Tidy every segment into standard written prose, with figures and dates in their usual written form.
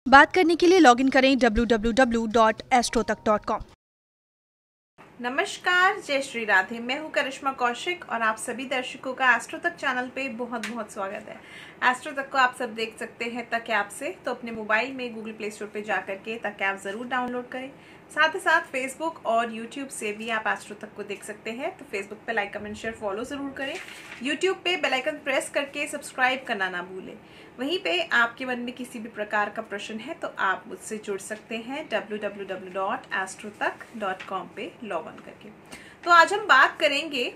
बात करने के लिए लॉगिन करें www.astrotak.com। नमस्कार, जय श्री राधे। मैं हूं करिश्मा कौशिक और आप सभी दर्शकों का एस्ट्रो तक चैनल पे बहुत बहुत स्वागत है। एस्ट्रो तक को आप सब देख सकते हैं तक ऐप से, तो अपने मोबाइल में गूगल प्ले स्टोर पे जाकर के तक ऐप ज़रूर डाउनलोड करें। साथ ही साथ फेसबुक और यूट्यूब से भी आप एस्ट्रो तक को देख सकते हैं। तो फेसबुक पे लाइक कमेंट शेयर फॉलो ज़रूर करें। यूट्यूब पे बेल आइकन प्रेस करके सब्सक्राइब करना ना भूलें। वहीं पे आपके मन में किसी भी प्रकार का प्रश्न है तो आप मुझसे जुड़ सकते हैं www.astrotak.com पे लॉग ऑन करके। तो आज हम बात करेंगे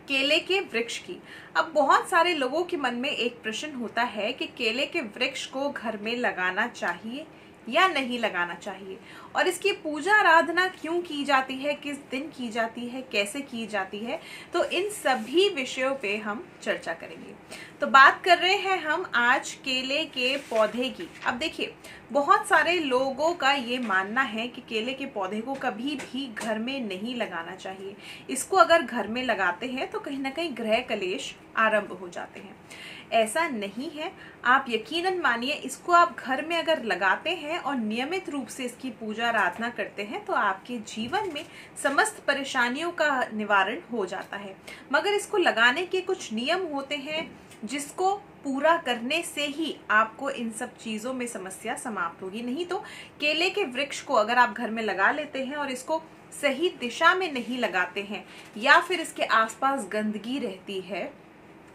केले के वृक्ष की। अब बहुत सारे लोगों के मन में एक प्रश्न होता है कि केले के वृक्ष को घर में लगाना चाहिए या नहीं लगाना चाहिए, और इसकी पूजा आराधना क्यों की जाती है, किस दिन की जाती है, कैसे की जाती है। तो इन सभी विषयों पे हम चर्चा करेंगे। तो बात कर रहे हैं हम आज केले के पौधे की। अब देखिए, बहुत सारे लोगों का ये मानना है कि केले के पौधे को कभी भी घर में नहीं लगाना चाहिए। इसको अगर घर में लगाते हैं तो कहीं ना कहीं ग्रह कलेश आरंभ हो जाते हैं। ऐसा नहीं है, आप यकीनन मानिए, इसको आप घर में अगर लगाते हैं और नियमित रूप से इसकी पूजा आराधना करते हैं तो आपके जीवन में समस्त परेशानियों का निवारण हो जाता है। मगर इसको लगाने के कुछ नियम होते हैं जिसको पूरा करने से ही आपको इन सब चीजों में समस्या समाप्त होगी। नहीं तो केले के वृक्ष को अगर आप घर में लगा लेते हैं और इसको सही दिशा में नहीं लगाते हैं, या फिर इसके आसपास गंदगी रहती है,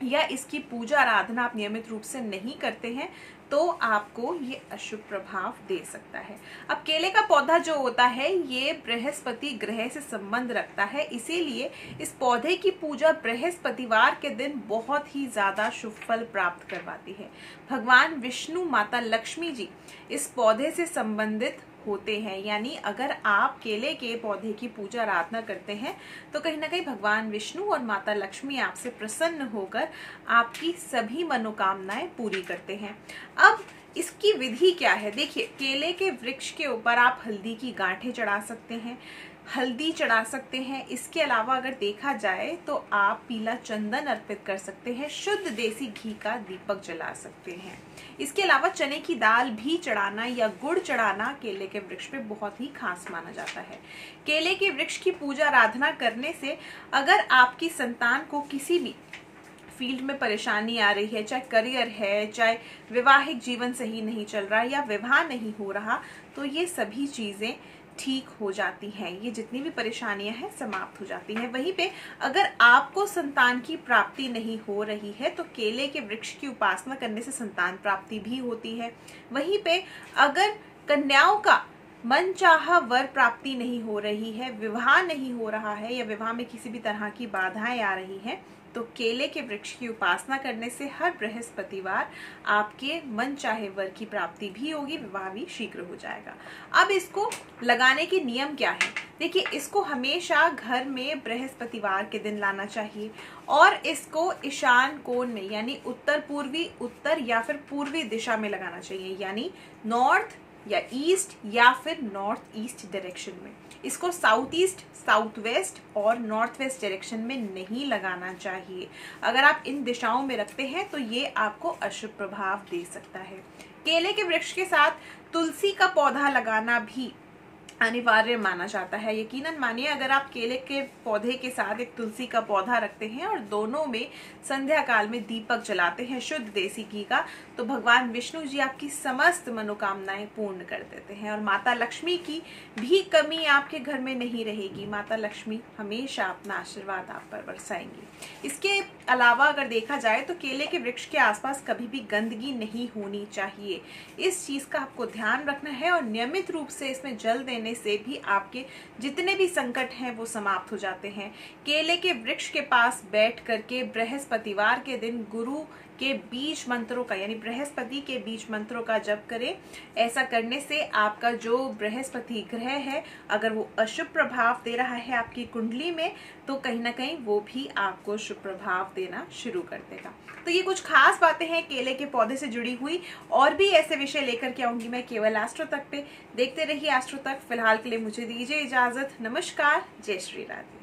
या इसकी पूजा आराधना आप नियमित रूप से नहीं करते हैं, तो आपको ये अशुभ प्रभाव दे सकता है। अब केले का पौधा जो होता है ये बृहस्पति ग्रह से संबंध रखता है, इसीलिए इस पौधे की पूजा बृहस्पतिवार के दिन बहुत ही ज्यादा शुभ फल प्राप्त करवाती है। भगवान विष्णु, माता लक्ष्मी जी इस पौधे से संबंधित होते हैं। यानी अगर आप केले के पौधे की पूजा आराधना करते हैं तो कहीं ना कहीं भगवान विष्णु और माता लक्ष्मी आपसे प्रसन्न होकर आपकी सभी मनोकामनाएं पूरी करते हैं। अब इसकी विधि क्या है? देखिए, केले के वृक्ष के ऊपर आप हल्दी की गांठें चढ़ा सकते हैं, हल्दी चढ़ा सकते हैं। इसके अलावा अगर देखा जाए तो आप पीला चंदन अर्पित कर सकते हैं, शुद्ध देसी घी का दीपक जला सकते हैं। इसके अलावा चने की दाल भी चढ़ाना या गुड़ चढ़ाना केले के वृक्ष पे बहुत ही खास माना जाता है। केले के वृक्ष की पूजा आराधना करने से अगर आपकी संतान को किसी भी फील्ड में परेशानी आ रही है, चाहे करियर है, चाहे वैवाहिक जीवन सही नहीं चल रहा या विवाह नहीं हो रहा, तो ये सभी चीजें ठीक हो जाती हैं। ये जितनी भी परेशानियां हैं समाप्त हो जाती हैं। वहीं पे अगर आपको संतान की प्राप्ति नहीं हो रही है तो केले के वृक्ष की उपासना करने से संतान प्राप्ति भी होती है। वहीं पे अगर कन्याओं का मनचाहा वर प्राप्ति नहीं हो रही है, विवाह नहीं हो रहा है, या विवाह में किसी भी तरह की बाधाएं आ रही हैं, तो केले के वृक्ष की उपासना करने से हर बृहस्पतिवार आपके मन चाहे वर की प्राप्ति भी होगी, विवाह भी शीघ्र हो जाएगा। अब इसको लगाने के नियम क्या है? देखिए, इसको हमेशा घर में बृहस्पतिवार के दिन लाना चाहिए और इसको ईशान कोण में, यानी उत्तर पूर्वी, उत्तर या फिर पूर्वी दिशा में लगाना चाहिए, यानी नॉर्थ या ईस्ट या फिर नॉर्थ ईस्ट डायरेक्शन में। इसको साउथ ईस्ट, साउथ वेस्ट और नॉर्थ वेस्ट डायरेक्शन में नहीं लगाना चाहिए। अगर आप इन दिशाओं में रखते हैं तो ये आपको अशुभ प्रभाव दे सकता है। केले के वृक्ष के साथ तुलसी का पौधा लगाना भी अनिवार्य माना जाता है। यकीनन मानिए, अगर आप केले के पौधे के साथ एक तुलसी का पौधा रखते हैं और दोनों में संध्या काल में दीपक जलाते हैं शुद्ध देसी घी का, तो भगवान विष्णु जी आपकी समस्त मनोकामनाएं पूर्ण कर देते हैं और माता लक्ष्मी की भी कमी आपके घर में नहीं रहेगी। माता लक्ष्मी हमेशा अपना आशीर्वाद आप पर बरसाएंगी। इसके अलावा अगर देखा जाए तो केले के वृक्ष के आसपास कभी भी गंदगी नहीं होनी चाहिए। इस चीज का आपको ध्यान रखना है और नियमित रूप से इसमें जल देने से भी आपके जितने भी संकट हैं वो समाप्त हो जाते हैं। केले के वृक्ष के पास बैठ करके बृहस्पतिवार के दिन गुरु के बीज मंत्रों का, यानी बृहस्पति के बीज मंत्रों का जप करें। ऐसा करने से आपका जो बृहस्पति ग्रह है, अगर वो अशुभ प्रभाव दे रहा है आपकी कुंडली में, तो कहीं ना कहीं वो भी आपको शुभ प्रभाव देना शुरू कर देगा। तो ये कुछ खास बातें हैं केले के पौधे से जुड़ी हुई। और भी ऐसे विषय लेकर के आऊंगी मैं केवल एस्ट्रो तक पे। देखते रहिए एस्ट्रो तक। फिलहाल के लिए मुझे दीजिए इजाजत। नमस्कार, जय श्री राधे।